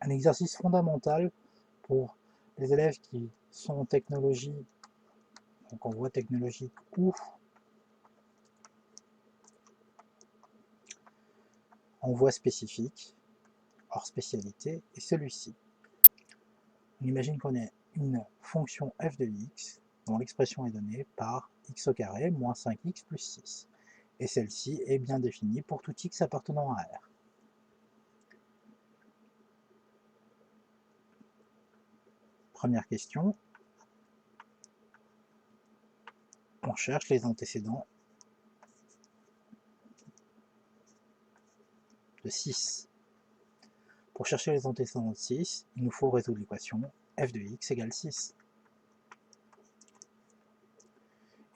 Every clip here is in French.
Un exercice fondamental pour les élèves qui sont en technologie, donc en voie technologique ou en voie spécifique, hors spécialité, est celui-ci. On imagine qu'on ait une fonction f de x dont l'expression est donnée par x au carré moins 5x plus 6. Et celle-ci est bien définie pour tout x appartenant à R. Première question. On cherche les antécédents de 6. Pour chercher les antécédents de 6, il nous faut résoudre l'équation f de x égale 6.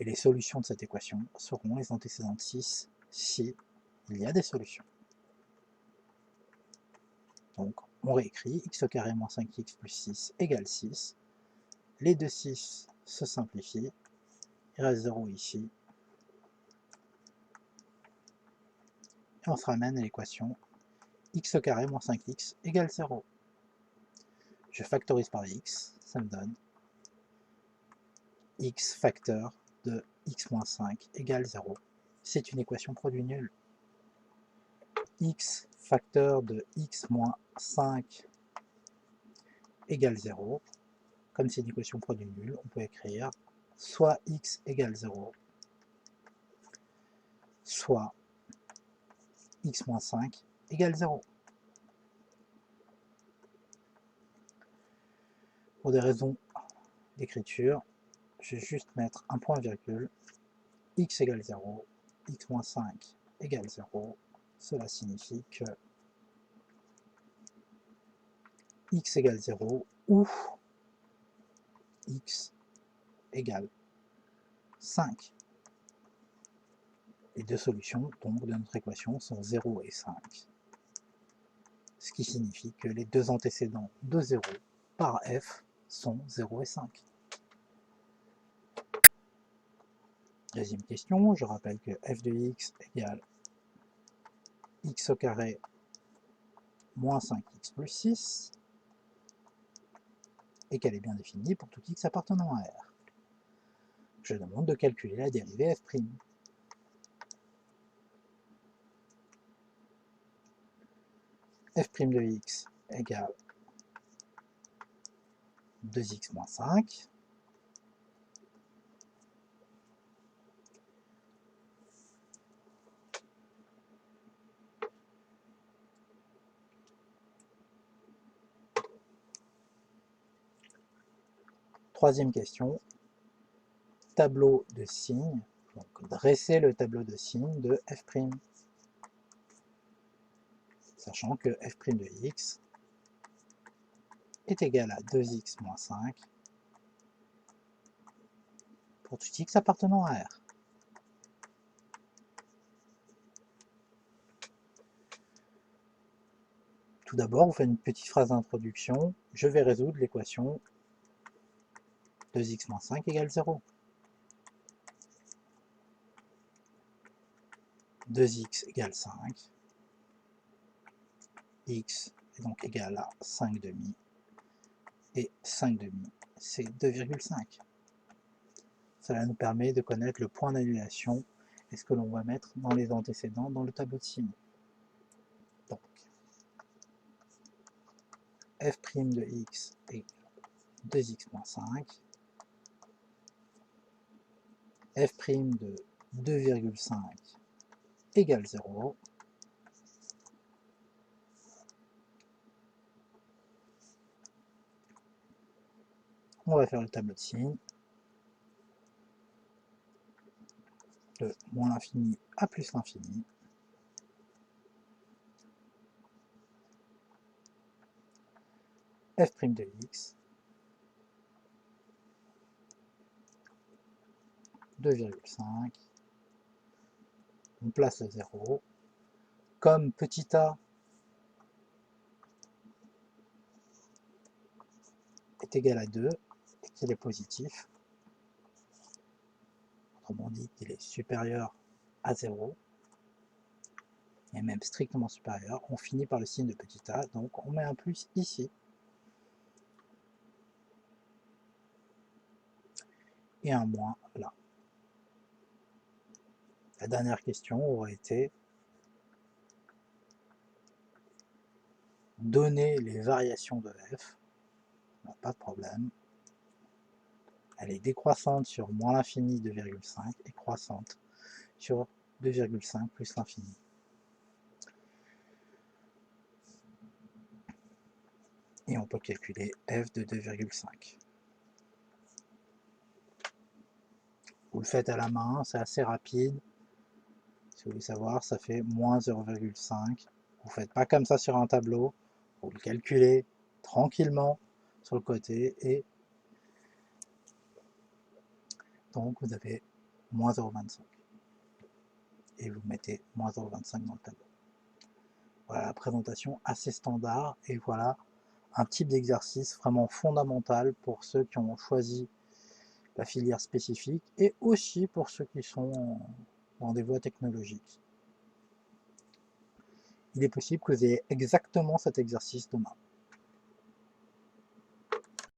Et les solutions de cette équation seront les antécédents de 6 si il y a des solutions. Donc on réécrit x au carré moins 5x plus 6 égale 6. Les deux 6 se simplifient. Il reste 0 ici. Et on se ramène à l'équation x au carré moins 5x égale 0. Je factorise par x, ça me donne x facteur de x moins 5 égale 0. C'est une équation produit nul. X facteur de x moins 5 égale 0. Comme c'est une équation produit nul, on peut écrire soit x égale 0, soit x moins 5 égale 0. Pour des raisons d'écriture, je vais juste mettre un point virgule, x égale 0, x moins 5 égale 0. Cela signifie que x égale 0 ou x égale 5. Les deux solutions donc de notre équation sont 0 et 5. Ce qui signifie que les deux antécédents de 0 par f sont 0 et 5. Deuxième question, je rappelle que f de x égale x au carré moins 5x plus 6 et qu'elle est bien définie pour tout x appartenant à R. Je demande de calculer la dérivée f'. f' de x égale 2x moins 5. Troisième question, tableau de signes, donc dresser le tableau de signes de f', sachant que f' de x est égal à 2x moins 5 pour tout x appartenant à R. Tout d'abord, on fait une petite phrase d'introduction. Je vais résoudre l'équation 2x moins 5 égale 0. 2x égale 5. X est donc égal à 5 demi. Et 5 demi, c'est 2,5. Cela nous permet de connaître le point d'annulation et ce que l'on va mettre dans les antécédents dans le tableau de signes. Donc, f' de x est 2x moins 5. f' de 2,5 égale 0. On va faire le tableau de signes. De moins l'infini à plus l'infini. f' de x 2,5. On place le 0. Comme petit a est égal à 2 et qu'il est positif, autrement dit qu'il est supérieur à 0, et même strictement supérieur, on finit par le signe de petit a, donc on met un plus ici. Et un moins là. La dernière question aurait été donner les variations de f, pas de problème. Elle est décroissante sur moins l'infini 2,5 et croissante sur 2,5 plus l'infini. Et on peut calculer f de 2,5. Vous le faites à la main, c'est assez rapide. Si vous voulez savoir, ça fait moins 0,5. Vous ne faites pas comme ça sur un tableau. Vous le calculez tranquillement sur le côté et donc vous avez moins 0,25. Et vous mettez moins 0,25 dans le tableau. Voilà la présentation assez standard et voilà un type d'exercice vraiment fondamental pour ceux qui ont choisi la filière spécifique et aussi pour ceux qui sont dans des voies technologiques. Il est possible que vous ayez exactement cet exercice demain.